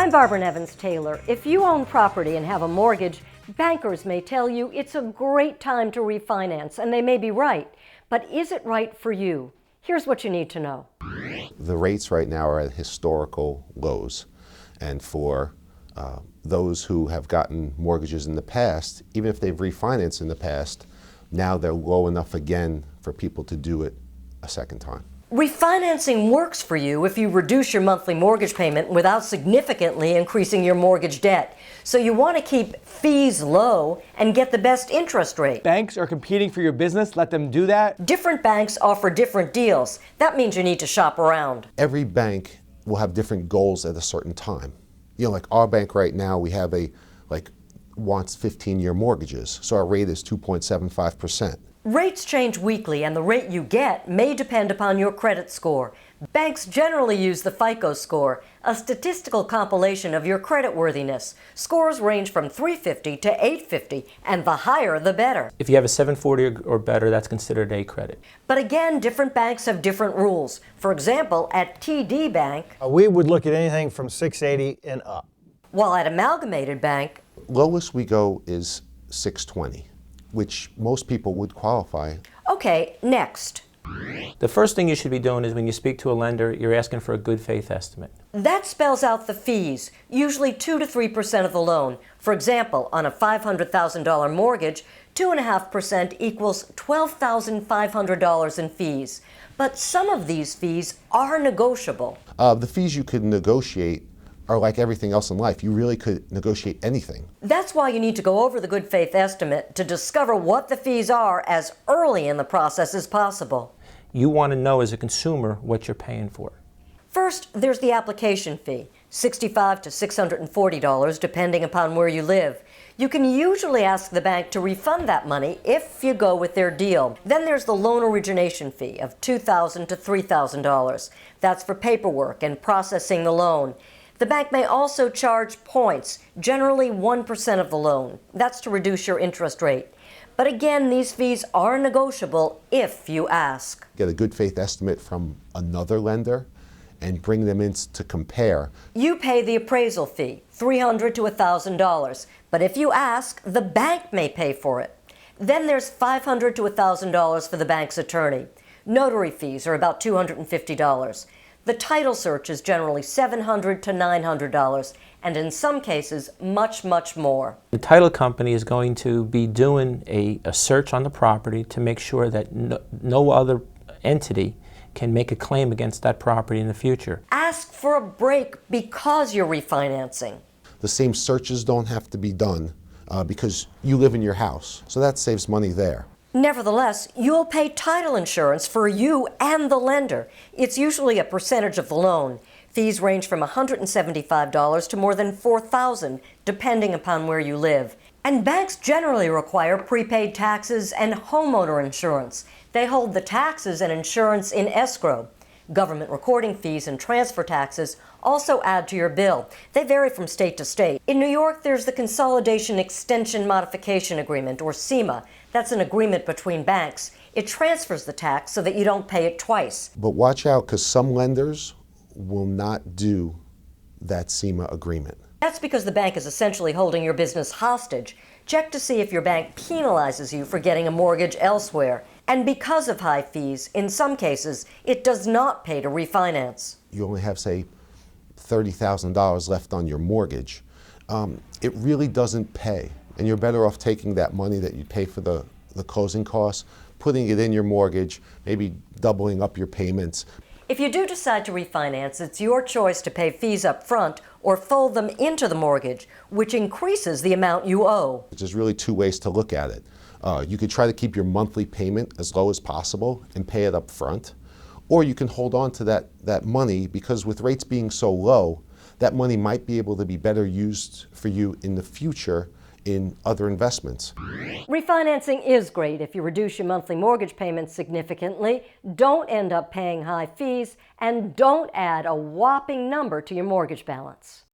I'm Barbara Nevins Taylor. If you own property and have a mortgage, bankers may tell you it's a great time to refinance, and they may be right. But is it right for you? Here's what you need to know. The rates right now are at historical lows, and for those who have gotten mortgages in the past, even if they've refinanced in the past, now they're low enough again for people to do it a second time. Refinancing works for you if you reduce your monthly mortgage payment without significantly increasing your mortgage debt. So you want to keep fees low and get the best interest rate. Banks are competing for your business. Let them do that. Different banks offer different deals. That means you need to shop around. Every bank will have different goals at a certain time. You know, like our bank right now, we have wants 15-year mortgages. So our rate is 2.75%. Rates change weekly, and the rate you get may depend upon your credit score. Banks generally use the FICO score, a statistical compilation of your creditworthiness. Scores range from 350 to 850, and the higher the better. If you have a 740 or better, that's considered A credit. But again, different banks have different rules. For example, at TD Bank, we would look at anything from 680 and up. While at Amalgamated Bank, Lowest we go is 620, which most people would qualify. Okay, next. The first thing you should be doing is when you speak to a lender, you're asking for a good faith estimate. That spells out the fees, usually 2 to 3% of the loan. For example, on a $500,000 mortgage, 2.5% equals $12,500 in fees. But some of these fees are negotiable. The fees you could negotiate are like everything else in life. You really could negotiate anything. That's why you need to go over the good faith estimate to discover what the fees are as early in the process as possible. You want to know as a consumer what you're paying for. First, there's the application fee, $65 to $640 depending upon where you live. You can usually ask the bank to refund that money if you go with their deal. Then there's the loan origination fee of $2,000 to $3,000. That's for paperwork and processing the loan. The bank may also charge points, generally 1% of the loan. That's to reduce your interest rate. But again, these fees are negotiable if you ask. Get a good faith estimate from another lender and bring them in to compare. You pay the appraisal fee, $300 to $1,000. But if you ask, the bank may pay for it. Then there's $500 to $1,000 for the bank's attorney. Notary fees are about $250. The title search is generally $700 to $900, and in some cases, much, much more. The title company is going to be doing a search on the property to make sure that no other entity can make a claim against that property in the future. Ask for a break because you're refinancing. The same searches don't have to be done because you live in your house, so that saves money there. Nevertheless, you'll pay title insurance for you and the lender. It's usually a percentage of the loan. Fees range from $175 to more than $4,000, depending upon where you live. And banks generally require prepaid taxes and homeowner insurance. They hold the taxes and insurance in escrow. Government recording fees and transfer taxes also add to your bill. They vary from state to state. In New York, there's the Consolidation Extension Modification Agreement, or CEMA. That's an agreement between banks. It transfers the tax so that you don't pay it twice. But watch out, because some lenders will not do that CEMA agreement. That's because the bank is essentially holding your business hostage. Check to see if your bank penalizes you for getting a mortgage elsewhere. And because of high fees, in some cases, it does not pay to refinance. You only have, say, $30,000 left on your mortgage. It really doesn't pay. And you're better off taking that money that you pay for the closing costs, putting it in your mortgage, maybe doubling up your payments. If you do decide to refinance, it's your choice to pay fees up front or fold them into the mortgage, which increases the amount you owe. There's really two ways to look at it. You could try to keep your monthly payment as low as possible and pay it up front, or you can hold on to that money because with rates being so low, that money might be able to be better used for you in the future in other investments. Refinancing is great if you reduce your monthly mortgage payments significantly, don't end up paying high fees, and don't add a whopping number to your mortgage balance.